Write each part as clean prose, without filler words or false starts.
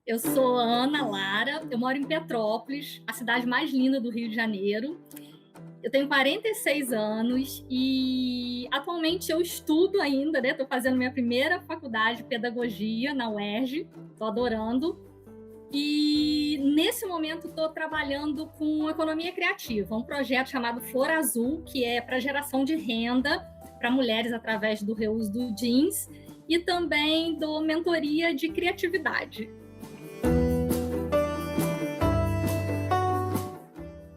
Eu sou a Ana Lara, eu moro em Petrópolis, a cidade mais linda do Rio de Janeiro. Eu tenho 46 anos e atualmente eu estudo ainda, né? Estou fazendo minha primeira faculdade de pedagogia na UERJ, estou adorando. E nesse momento estou trabalhando com economia criativa, um projeto chamado Flor Azul, que é para geração de renda para mulheres através do reuso do jeans e também dou mentoria de criatividade.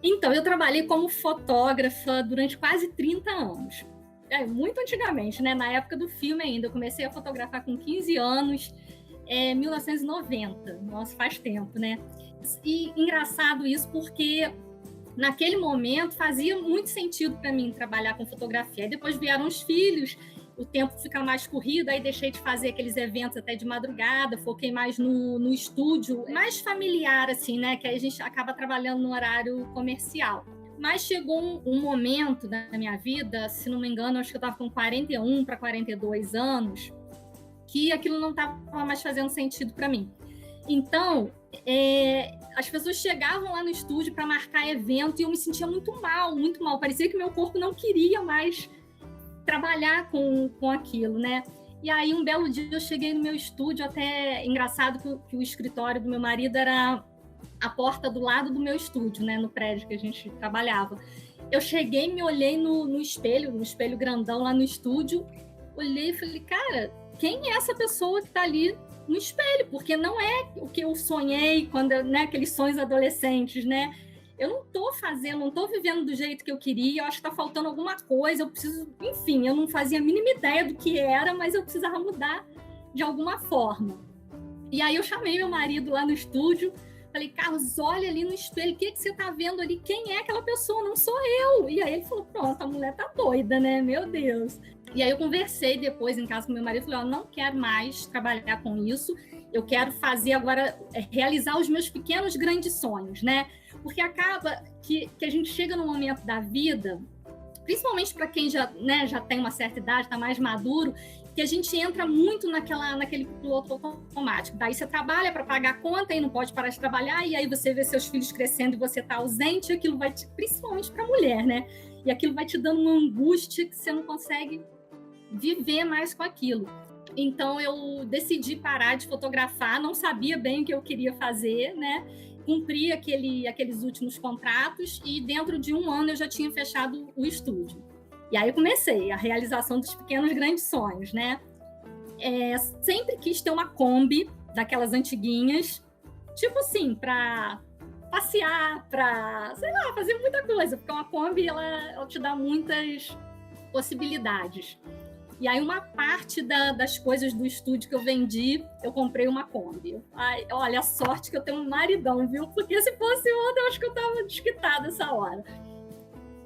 Então, eu trabalhei como fotógrafa durante quase 30 anos. Muito antigamente, né? Na época do filme ainda. Eu comecei a fotografar com 15 anos, 1990. Nossa, faz tempo, né? E engraçado isso porque naquele momento fazia muito sentido para mim trabalhar com fotografia. Aí depois vieram os filhos, o tempo fica mais corrido, aí deixei de fazer aqueles eventos até de madrugada, foquei mais no estúdio, mais familiar, assim, né? Que aí a gente acaba trabalhando no horário comercial. Mas chegou um momento da minha vida, se não me engano, acho que eu estava com 41 para 42 anos, que aquilo não estava mais fazendo sentido para mim. Então, as pessoas chegavam lá no estúdio para marcar evento e eu me sentia muito mal, muito mal. Parecia que meu corpo não queria mais trabalhar com aquilo, né? E aí, um belo dia, eu cheguei no meu estúdio, até engraçado que o escritório do meu marido era a porta do lado do meu estúdio, né? No prédio que a gente trabalhava. Eu cheguei, me olhei no espelho grandão lá no estúdio, olhei e falei, cara, quem é essa pessoa que está ali no espelho? Porque não é o que eu sonhei quando, né? Aqueles sonhos adolescentes, né? Eu não estou fazendo, não estou vivendo do jeito que eu queria, eu acho que está faltando alguma coisa, eu preciso, enfim, eu não fazia a mínima ideia do que era, mas eu precisava mudar de alguma forma. E aí eu chamei meu marido lá no estúdio, falei, Carlos, olha ali no espelho, o que você está vendo ali? Quem é aquela pessoa? Não sou eu. E aí ele falou, pronto, a mulher tá doida, né? Meu Deus. E aí eu conversei depois em casa com meu marido, falei, não quero mais trabalhar com isso, eu quero fazer agora, realizar os meus pequenos grandes sonhos, né? Porque acaba que a gente chega num momento da vida, principalmente para quem já tem uma certa idade, está mais maduro, que a gente entra muito naquele piloto automático. Daí você trabalha para pagar a conta e não pode parar de trabalhar, e aí você vê seus filhos crescendo e você está ausente, e aquilo vai principalmente para a mulher, né? E aquilo vai te dando uma angústia que você não consegue viver mais com aquilo. Então eu decidi parar de fotografar, não sabia bem o que eu queria fazer, né? Cumpri aqueles últimos contratos e dentro de um ano eu já tinha fechado o estúdio. E aí eu comecei a realização dos pequenos grandes sonhos, né? Sempre quis ter uma Kombi, daquelas antiguinhas, tipo assim, para passear, para, sei lá, fazer muita coisa, porque uma Kombi, ela te dá muitas possibilidades. E aí uma parte das coisas do estúdio que eu vendi, eu comprei uma Kombi. Ai, olha, a sorte que eu tenho um maridão, viu? Porque se fosse outra, eu acho que eu tava desquitada essa hora.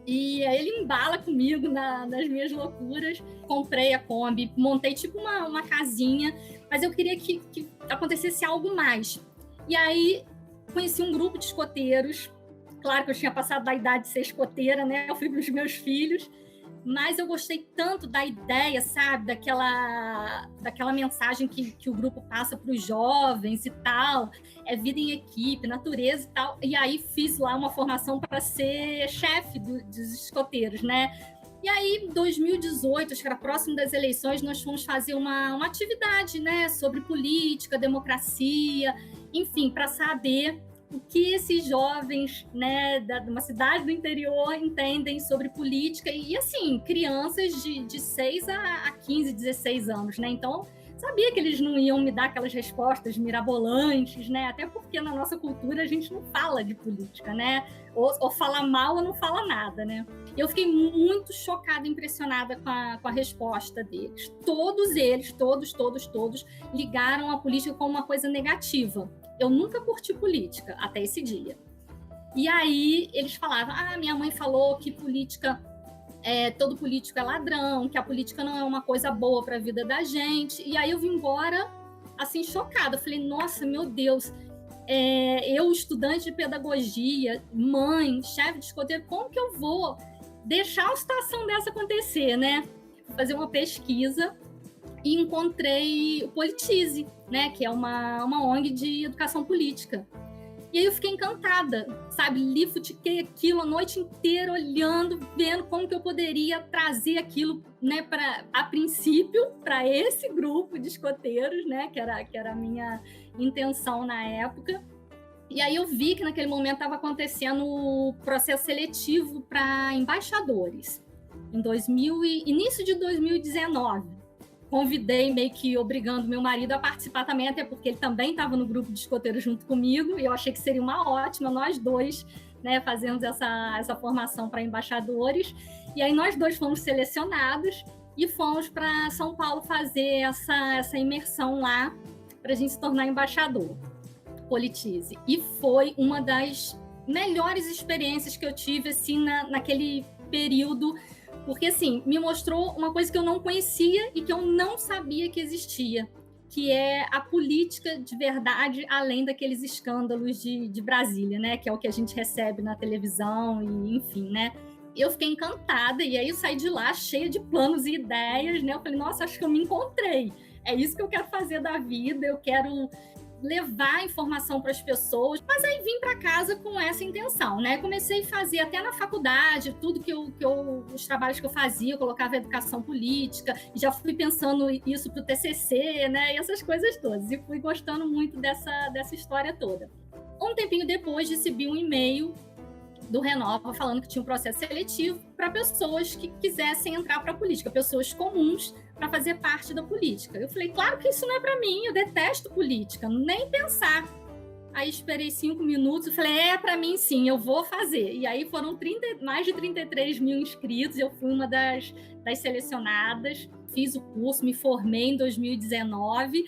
E aí ele embala comigo nas minhas loucuras. Comprei a Kombi, montei tipo uma casinha, mas eu queria que acontecesse algo mais. E aí conheci um grupo de escoteiros. Claro que eu tinha passado da idade de ser escoteira, né? Eu fui para os meus filhos. Mas eu gostei tanto da ideia, sabe? Daquela mensagem que o grupo passa para os jovens e tal. É vida em equipe, natureza e tal. E aí fiz lá uma formação para ser chefe dos escoteiros, né? E aí, em 2018, acho que era próximo das eleições, nós fomos fazer uma atividade, né? Sobre política, democracia, enfim, para saber o que esses jovens, né, de uma cidade do interior entendem sobre política e assim, crianças de 6 a 15, 16 anos, né? Então, sabia que eles não iam me dar aquelas respostas mirabolantes, né? Até porque na nossa cultura a gente não fala de política, né? Ou fala mal ou não fala nada, né? Eu fiquei muito chocada, impressionada com a resposta deles. Todos eles, todos, ligaram a política como uma coisa negativa. Eu nunca curti política até esse dia. E aí eles falavam, minha mãe falou que todo político é ladrão, que a política não é uma coisa boa para a vida da gente. E aí eu vim embora, assim, chocada. Eu falei, nossa, meu Deus, eu, estudante de pedagogia, mãe, chefe de escoteiro, como que eu vou deixar uma situação dessa acontecer, né? Vou fazer uma pesquisa e encontrei o Politize, né, que é uma ONG de educação política. E aí eu fiquei encantada, sabe? Li, futiquei aquilo a noite inteira, olhando, vendo como que eu poderia trazer aquilo, né, a princípio, para esse grupo de escoteiros, né, que era a minha intenção na época. E aí eu vi que naquele momento estava acontecendo o processo seletivo para embaixadores, início de 2019. Convidei, meio que obrigando meu marido a participar também, até porque ele também estava no grupo de escoteiros junto comigo, e eu achei que seria uma ótima, nós dois, né, fazemos essa formação para embaixadores. E aí nós dois fomos selecionados e fomos para São Paulo fazer essa imersão lá para a gente se tornar embaixador. Politize. E foi uma das melhores experiências que eu tive assim, naquele período, porque assim, me mostrou uma coisa que eu não conhecia e que eu não sabia que existia, que é a política de verdade, além daqueles escândalos de Brasília, né? Que é o que a gente recebe na televisão e enfim, né? Eu fiquei encantada, e aí eu saí de lá cheia de planos e ideias, né? Eu falei, nossa, acho que eu me encontrei. É isso que eu quero fazer da vida, eu quero levar informação para as pessoas, mas aí vim para casa com essa intenção, né? Comecei a fazer até na faculdade, tudo os trabalhos que eu fazia, eu colocava educação política, e já fui pensando isso para o TCC, né? E essas coisas todas, e fui gostando muito dessa história toda. Um tempinho depois, recebi um e-mail do Renova falando que tinha um processo seletivo para pessoas que quisessem entrar para a política, pessoas comuns para fazer parte da política. Eu falei, claro que isso não é para mim, eu detesto política, nem pensar. Aí esperei 5 minutos, eu falei, é para mim sim, eu vou fazer. E aí foram mais de 33 mil inscritos, eu fui uma das selecionadas, fiz o curso, me formei em 2019.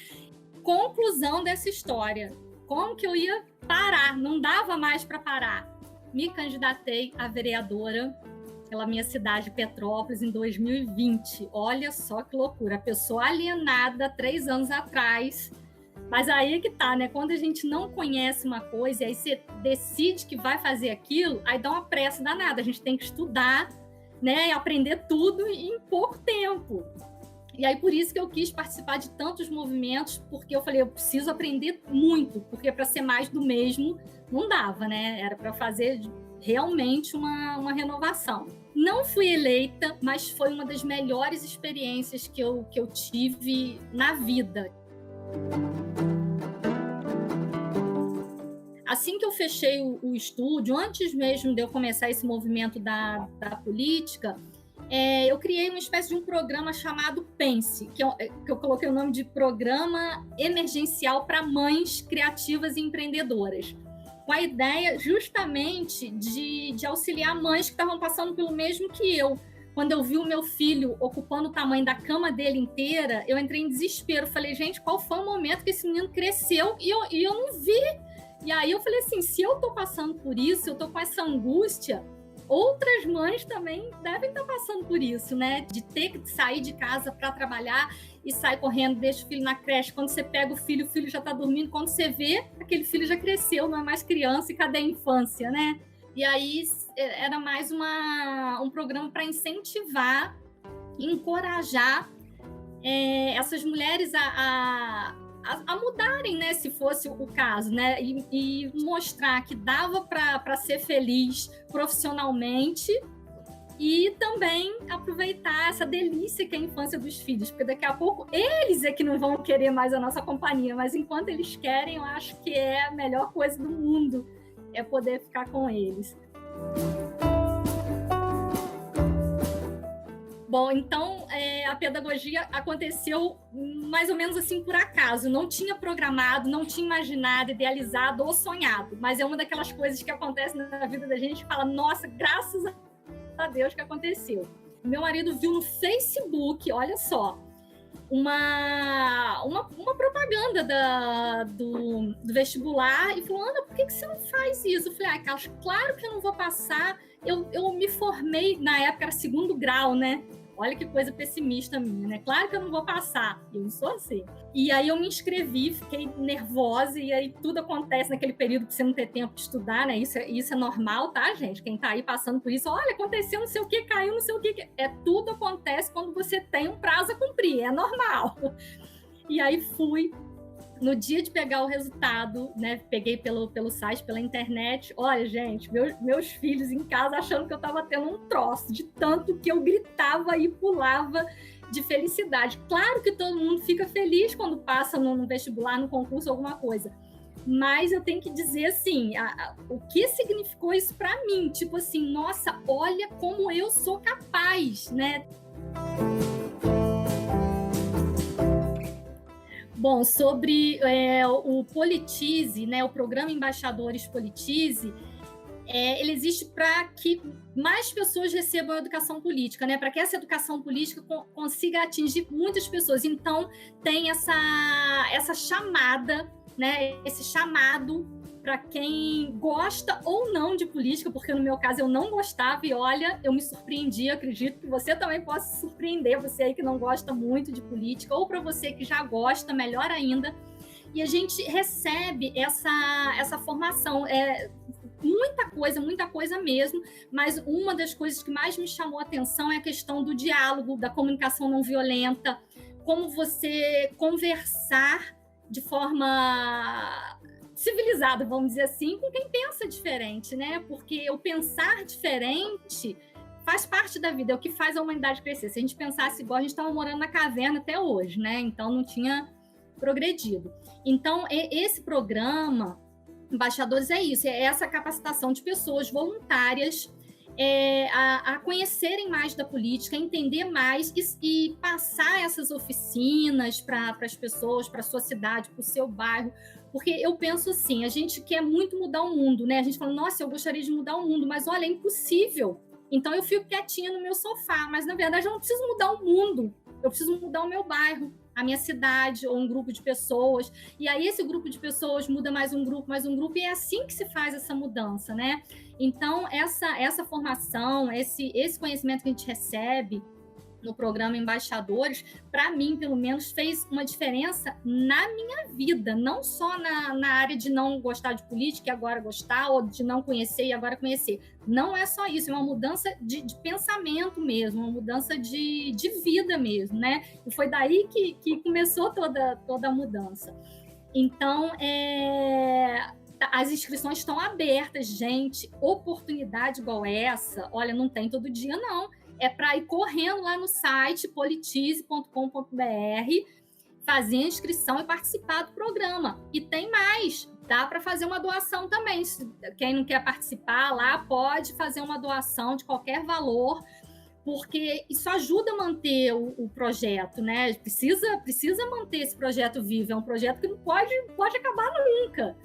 Conclusão dessa história, como que eu ia parar? Não dava mais para parar. Me candidatei a vereadora pela minha cidade, Petrópolis, em 2020. Olha só que loucura. A pessoa alienada 3 anos atrás. Mas aí é que tá, né? Quando a gente não conhece uma coisa e aí você decide que vai fazer aquilo, aí dá uma pressa danada. A gente tem que estudar, né? E aprender tudo em pouco tempo. E aí por isso que eu quis participar de tantos movimentos, porque eu falei, eu preciso aprender muito, porque para ser mais do mesmo não dava, né? Era para fazer realmente uma renovação. Não fui eleita, mas foi uma das melhores experiências que eu tive na vida. Assim que eu fechei o estúdio, antes mesmo de eu começar esse movimento da política, eu criei uma espécie de um programa chamado Pense, que eu coloquei o nome de Programa Emergencial para Mães Criativas e Empreendedoras, com a ideia justamente de auxiliar mães que estavam passando pelo mesmo que eu. Quando eu vi o meu filho ocupando o tamanho da cama dele inteira, eu entrei em desespero. Falei, gente, qual foi o momento que esse menino cresceu e eu não vi? E aí eu falei assim, se eu estou passando por isso, eu estou com essa angústia, outras mães também devem estar passando por isso, né? De ter que sair de casa para trabalhar e sair correndo, deixa o filho na creche. Quando você pega o filho já está dormindo. Quando você vê, aquele filho já cresceu, não é mais criança, e cadê a infância, né? E aí era mais um programa para incentivar, encorajar essas mulheres a mudarem, né, se fosse o caso, né, e mostrar que dava para ser feliz profissionalmente e também aproveitar essa delícia que é a infância dos filhos, porque daqui a pouco eles é que não vão querer mais a nossa companhia, mas enquanto eles querem, eu acho que é a melhor coisa do mundo, é poder ficar com eles. Bom, então a pedagogia aconteceu mais ou menos assim por acaso. Não tinha programado, não tinha imaginado, idealizado ou sonhado. Mas é uma daquelas coisas que acontece na vida da gente e fala, nossa, graças a Deus que aconteceu. Meu marido viu no Facebook, olha só, uma propaganda do vestibular e falou, Ana, por que você não faz isso? Eu falei, Carlos, claro que eu não vou passar. Eu me formei, na época era 2º grau, né? Olha que coisa pessimista minha, né? Claro que eu não vou passar, eu não sou assim. E aí eu me inscrevi, fiquei nervosa, e aí tudo acontece naquele período que você não tem tempo de estudar, né? Isso é normal, tá, gente? Quem tá aí passando por isso, olha, aconteceu não sei o que, caiu não sei o que. Tudo acontece quando você tem um prazo a cumprir, é normal. E aí fui. No dia de pegar o resultado, né? Peguei pelo site, pela internet. Olha, gente, meus filhos em casa achando que eu estava tendo um troço, de tanto que eu gritava e pulava de felicidade. Claro que todo mundo fica feliz quando passa no vestibular, no concurso, alguma coisa. Mas eu tenho que dizer assim, o que significou isso para mim? Tipo assim, nossa, olha como eu sou capaz, né? Bom, sobre o Politize, né, o programa Embaixadores Politize, ele existe para que mais pessoas recebam a educação política, né, para que essa educação política consiga atingir muitas pessoas. Então, tem essa chamada, né, esse chamado para quem gosta ou não de política, porque no meu caso eu não gostava e olha, eu me surpreendi, acredito que você também possa se surpreender, você aí que não gosta muito de política, ou para você que já gosta, melhor ainda. E a gente recebe essa formação, muita coisa mesmo, mas uma das coisas que mais me chamou a atenção é a questão do diálogo, da comunicação não violenta, como você conversar de forma civilizado, vamos dizer assim, com quem pensa diferente, né? Porque o pensar diferente faz parte da vida, é o que faz a humanidade crescer. Se a gente pensasse igual, a gente estava morando na caverna até hoje, né? Então não tinha progredido. Então, esse programa, Embaixadores, é isso, é essa capacitação de pessoas voluntárias a conhecerem mais da política, a entender mais e passar essas oficinas para as pessoas, para a sua cidade, para o seu bairro. Porque eu penso assim, a gente quer muito mudar o mundo, né? A gente fala, nossa, eu gostaria de mudar o mundo, mas olha, é impossível. Então eu fico quietinha no meu sofá, mas na verdade eu não preciso mudar o mundo, eu preciso mudar o meu bairro, a minha cidade ou um grupo de pessoas. E aí esse grupo de pessoas muda mais um grupo, e é assim que se faz essa mudança, né? Então essa formação, esse conhecimento que a gente recebe no programa Embaixadores, para mim, pelo menos, fez uma diferença na minha vida, não só na área de não gostar de política e agora gostar, ou de não conhecer e agora conhecer. Não é só isso, é uma mudança de pensamento mesmo, uma mudança de vida mesmo, né? E foi daí que começou toda a mudança. Então, as inscrições estão abertas, gente. Oportunidade igual essa, olha, não tem todo dia, não. É para ir correndo lá no site politize.com.br, fazer a inscrição e participar do programa. E tem mais, dá para fazer uma doação também. Quem não quer participar lá pode fazer uma doação de qualquer valor, porque isso ajuda a manter o projeto, né? Precisa manter esse projeto vivo, é um projeto que não pode acabar nunca.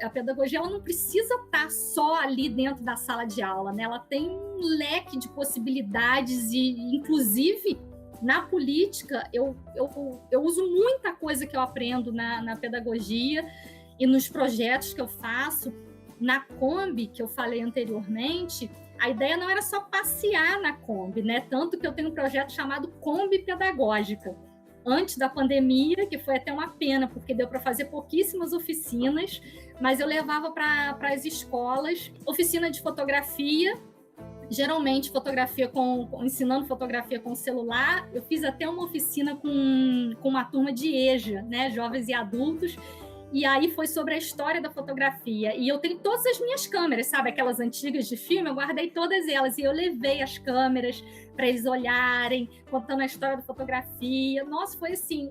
A pedagogia ela não precisa estar só ali dentro da sala de aula, né? Ela tem um leque de possibilidades e, inclusive, na política, eu uso muita coisa que eu aprendo na pedagogia e nos projetos que eu faço. Na Kombi, que eu falei anteriormente, a ideia não era só passear na Kombi, né? Tanto que eu tenho um projeto chamado Kombi Pedagógica. Antes da pandemia, que foi até uma pena, porque deu para fazer pouquíssimas oficinas, mas eu levava para as escolas oficina de fotografia, geralmente ensinando fotografia com celular. Eu fiz até uma oficina com uma turma de EJA, né, jovens e adultos, e aí foi sobre a história da fotografia. E eu tenho todas as minhas câmeras, sabe? Aquelas antigas de filme, eu guardei todas elas. E eu levei as câmeras para eles olharem, contando a história da fotografia. Nossa, foi assim,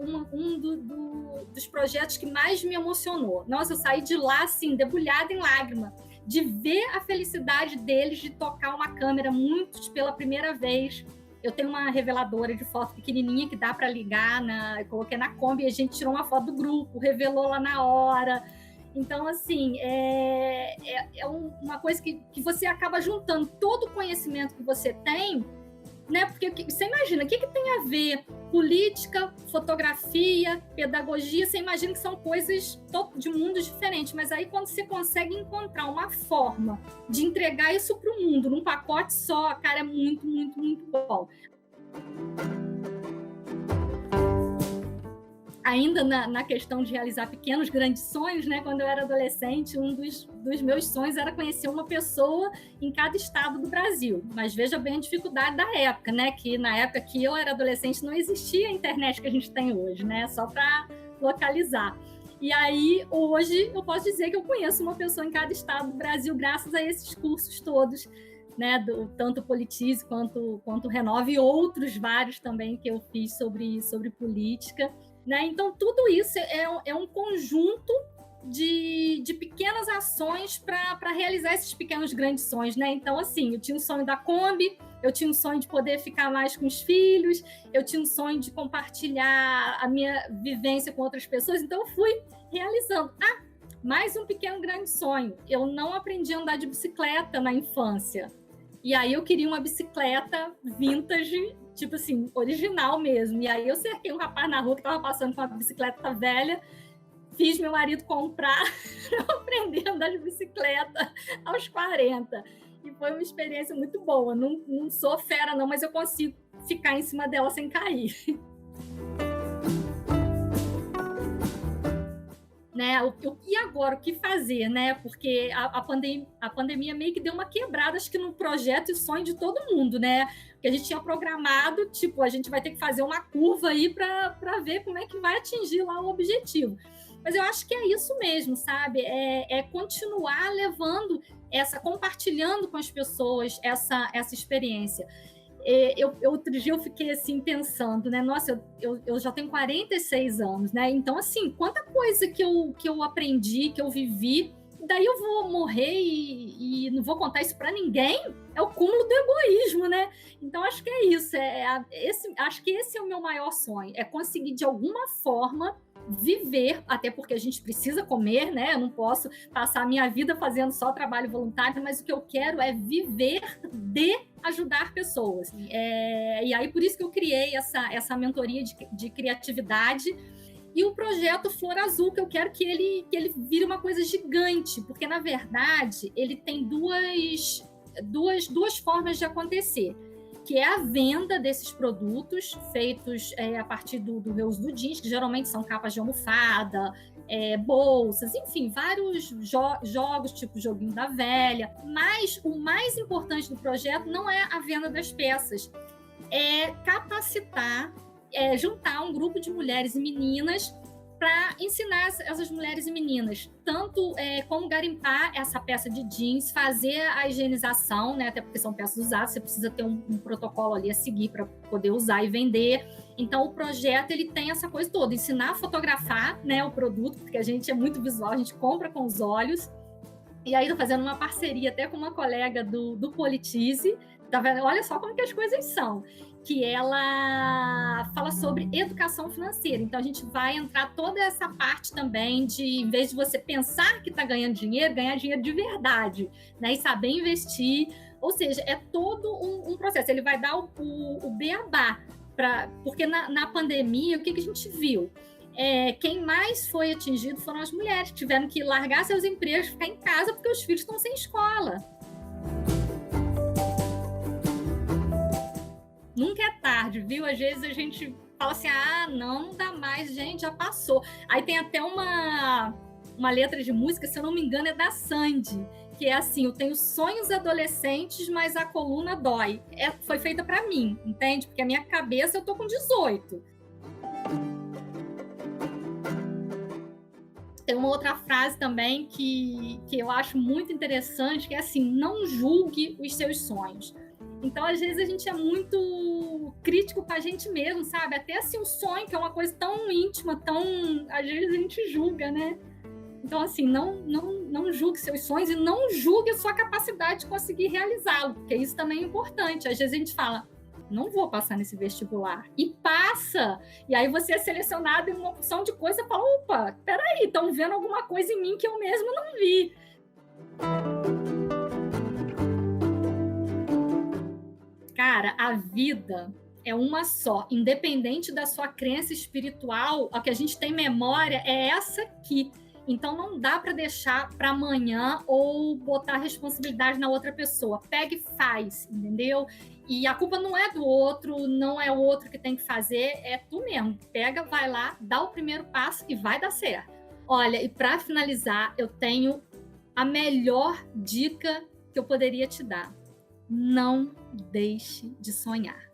dos projetos que mais me emocionou. Nossa, eu saí de lá, assim, debulhada em lágrima, de ver a felicidade deles de tocar uma câmera, muitos pela primeira vez. Eu tenho uma reveladora de foto pequenininha que dá para ligar, eu coloquei na Kombi e a gente tirou uma foto do grupo, revelou lá na hora. Então, assim, é uma coisa que você acaba juntando todo o conhecimento que você tem né? Porque você imagina, o que tem a ver política, fotografia, pedagogia? Você imagina que são coisas de mundos diferentes, mas aí quando você consegue encontrar uma forma de entregar isso para o mundo num pacote só, cara, é muito, muito, muito bom. Ainda na questão de realizar pequenos, grandes sonhos, né? Quando eu era adolescente, um dos meus sonhos era conhecer uma pessoa em cada estado do Brasil. Mas veja bem a dificuldade da época, né? Que na época que eu era adolescente não existia a internet que a gente tem hoje, né? Só para localizar. E aí, hoje, eu posso dizer que eu conheço uma pessoa em cada estado do Brasil, graças a esses cursos todos, né? Tanto Politize quanto Renove, e outros vários também que eu fiz sobre política. Né? Então, tudo isso é um conjunto de pequenas ações para realizar esses pequenos grandes sonhos. Né? Então, assim, eu tinha um sonho da Kombi, eu tinha um sonho de poder ficar mais com os filhos, eu tinha um sonho de compartilhar a minha vivência com outras pessoas, então eu fui realizando. Mais um pequeno grande sonho. Eu não aprendi a andar de bicicleta na infância. E aí eu queria uma bicicleta vintage, tipo assim, original mesmo. E aí eu cerquei um rapaz na rua que estava passando com uma bicicleta velha, fiz meu marido comprar, eu aprendi a andar de bicicleta aos 40. E foi uma experiência muito boa. Não sou fera não, mas eu consigo ficar em cima dela sem cair. Né? E agora, o que fazer, né? Porque a pandemia meio que deu uma quebrada, acho que no projeto e sonho de todo mundo, né? Porque a gente tinha programado, tipo, a gente vai ter que fazer uma curva aí para ver como é que vai atingir lá o objetivo. Mas eu acho que é isso mesmo, sabe? É continuar levando compartilhando com as pessoas essa experiência. Outro dia eu fiquei assim pensando, né? Nossa, eu já tenho 46 anos, né? Então, assim, quanta coisa que eu aprendi, que eu vivi, daí eu vou morrer e não vou contar isso para ninguém? É o cúmulo do egoísmo, né? Então, acho que é isso. Acho que esse é o meu maior sonho, é conseguir, de alguma forma, viver, até porque a gente precisa comer, né? Eu não posso passar a minha vida fazendo só trabalho voluntário, mas o que eu quero é viver de ajudar pessoas. E aí, por isso que eu criei essa mentoria de criatividade e o projeto Flor Azul, que eu quero que ele vire uma coisa gigante, porque, na verdade, ele tem duas formas de acontecer, que é a venda desses produtos feitos a partir do reuso do jeans, que geralmente são capas de almofada, bolsas, enfim, vários jogos, tipo Joguinho da Velha. Mas o mais importante do projeto não é a venda das peças, é capacitar, juntar um grupo de mulheres e meninas para ensinar essas mulheres e meninas tanto como garimpar essa peça de jeans, fazer a higienização, né? Até porque são peças usadas, você precisa ter um protocolo ali a seguir para poder usar e vender. Então, o projeto ele tem essa coisa toda, ensinar a fotografar, né, o produto, porque a gente é muito visual, a gente compra com os olhos. E aí, estou fazendo uma parceria até com uma colega do Politize, tá vendo? Olha só como que as coisas são, que ela fala sobre educação financeira. Então, a gente vai entrar toda essa parte também de, em vez de você pensar que está ganhando dinheiro, ganhar dinheiro de verdade, né? E saber investir. Ou seja, é todo um processo. Ele vai dar o beabá, porque na pandemia, o que a gente viu? Quem mais foi atingido foram as mulheres, que tiveram que largar seus empregos, ficar em casa, porque os filhos estão sem escola. Nunca é tarde, viu? Às vezes a gente fala assim, não dá mais, gente, já passou. Aí tem até uma letra de música, se eu não me engano, é da Sandy, que é assim, eu tenho sonhos adolescentes, mas a coluna dói. Foi feita para mim, entende? Porque a minha cabeça, eu tô com 18. Tem uma outra frase também que eu acho muito interessante, que é assim, não julgue os seus sonhos. Então, às vezes, a gente é muito crítico com a gente mesmo, sabe? Até assim, um sonho, que é uma coisa tão íntima, às vezes a gente julga, né? Então, assim, não julgue seus sonhos e não julgue a sua capacidade de conseguir realizá-lo, porque isso também é importante. Às vezes a gente fala, não vou passar nesse vestibular. E passa! E aí você é selecionado em uma opção de coisa e fala, opa, peraí, estão vendo alguma coisa em mim que eu mesmo não vi. Cara, a vida é uma só, independente da sua crença espiritual, a que a gente tem memória é essa aqui. Então não dá para deixar para amanhã ou botar a responsabilidade na outra pessoa. Pega e faz, entendeu? E a culpa não é do outro, não é o outro que tem que fazer, é tu mesmo. Pega, vai lá, dá o primeiro passo e vai dar certo. Olha, e para finalizar, eu tenho a melhor dica que eu poderia te dar. Não deixe de sonhar.